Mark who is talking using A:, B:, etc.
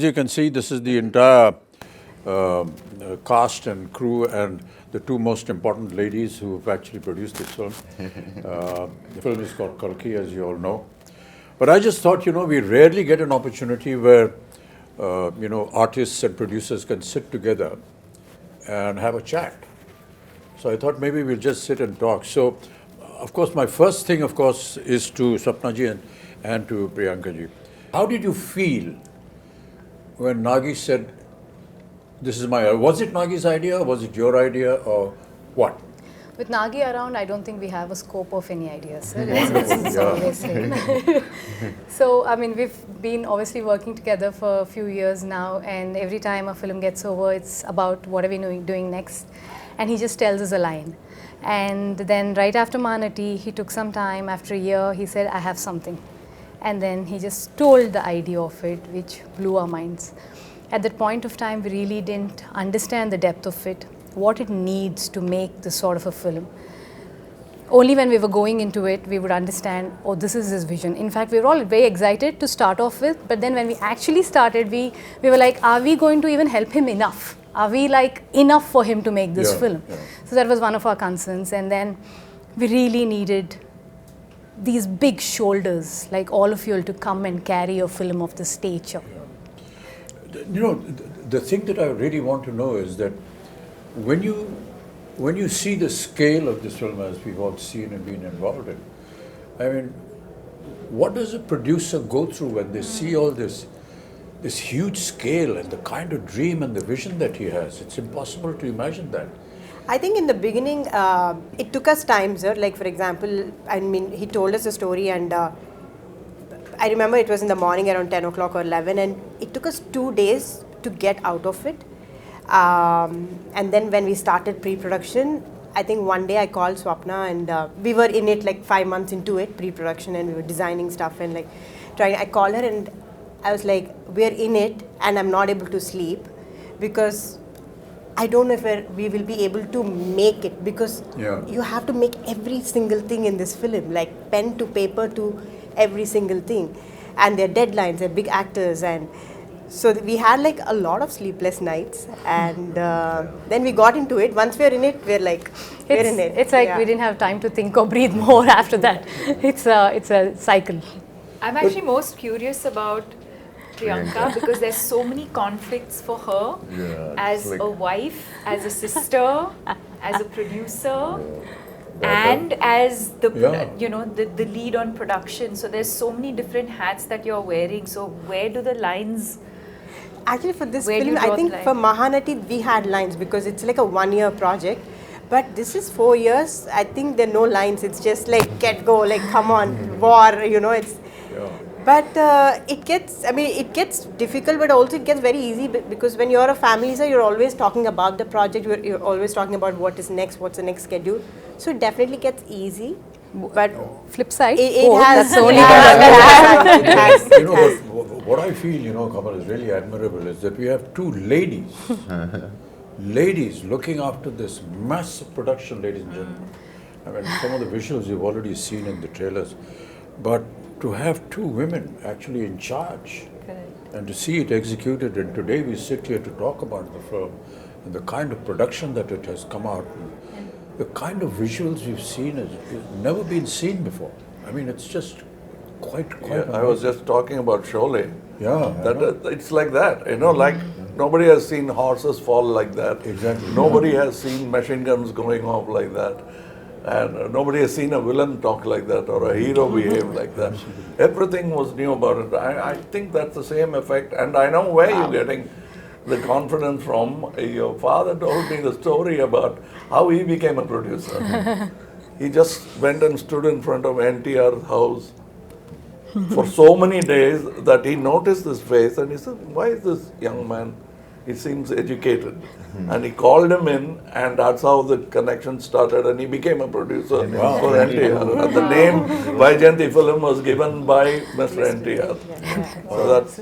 A: As you can see, this is the entire cast and crew and the two most important ladies who have actually produced this film. The film is called Kalki, as you all know. But I just thought, we rarely get an opportunity where, artists and producers can sit together and have a chat. So I thought maybe we'll just sit and talk. So, of course, my first thing, is to Sapna ji and to Priyanka ji. How did you feel when Nagi said, this is my, was it Nagi's idea, or was it your idea, or what?
B: With Nagi around, I don't think we have a scope of any ideas, sir. It's always him. So, I mean, we've been obviously working together for a few years now, and every time a film gets over, it's about what are we doing next, and he just tells us a line. And then right after Manati, he took some time, after a year, he said, I have something. And then he just told the idea of it, which blew our minds. At that point of time, we really didn't understand the depth of it, what it needs to make this sort of a film. Only when we were going into it, we would understand, oh, this is his vision. In fact, we were all very excited to start off with, but then when we actually started, we were like, are we going to even help him enough? Are we like enough for him to make this film? Yeah. So that was one of our concerns. And then we really needed these big shoulders, like all of you, to come and carry a film of this stature. Yeah.
A: The thing that I really want to know is that when you see the scale of this film, as we've all seen and been involved in, I mean, what does a producer go through when they see all this huge scale and the kind of dream and the vision that he has? It's impossible to imagine that.
C: I think in the beginning, it took us time, sir. Like, for example, I mean, he told us a story, and I remember it was in the morning around 10 o'clock or 11, and it took us 2 days to get out of it. And then when we started pre-production, I think one day I called Swapna, and we were in it like 5 months into it, pre-production, and we were designing stuff and like trying. I called her and I was like, we're in it and I'm not able to sleep because I don't know if we will be able to make it, because you have to make every single thing in this film, like pen to paper to every single thing. And their deadlines, they're big actors, and so we had like a lot of sleepless nights, and then we got into it. Once we're in it, we're in it.
B: It's like we didn't have time to think or breathe more after that. It's a cycle.
D: I'm actually most curious about Priyanka because there's so many conflicts for her as a wife, as a sister, as a producer, and as the lead on production. So there's so many different hats that you're wearing. So where do the lines?
C: Actually, for this film, I think for Mahanati we had lines because it's like a 1-year project. But this is 4 years. I think there are no lines. It's just like get go, like come on, war. It's. But it gets difficult, but also it gets very easy because when you're a family, so you're always talking about the project. You're always talking about what is next, what's the next schedule. So it definitely gets easy. But
B: flip side,
C: it has.
A: What I feel, Kamal, is really admirable is that we have two ladies, ladies looking after this massive production, ladies and gentlemen. I mean, some of the visuals you've already seen in the trailers, but to have two women actually in charge and to see it executed, and today we sit here to talk about the film and the kind of production that it has come out, the kind of visuals we've seen has never been seen before. I mean, it's just quite
E: I was just talking about Sholay. It's like that, like nobody has seen horses fall like that.
A: Exactly.
E: Nobody has seen machine guns going off like that. And nobody has seen a villain talk like that or a hero behave like that. Everything was new about it. I think that's the same effect. And I know where you're getting the confidence from. Your father told me the story about how he became a producer. He just went and stood in front of NTR's house for so many days that he noticed this face and he said, why is this young man? He seems educated. And he called him in, and that's how the connection started, and he became a producer for NTR. And the name Vaijayanti film was given by Mr. NTR. So that's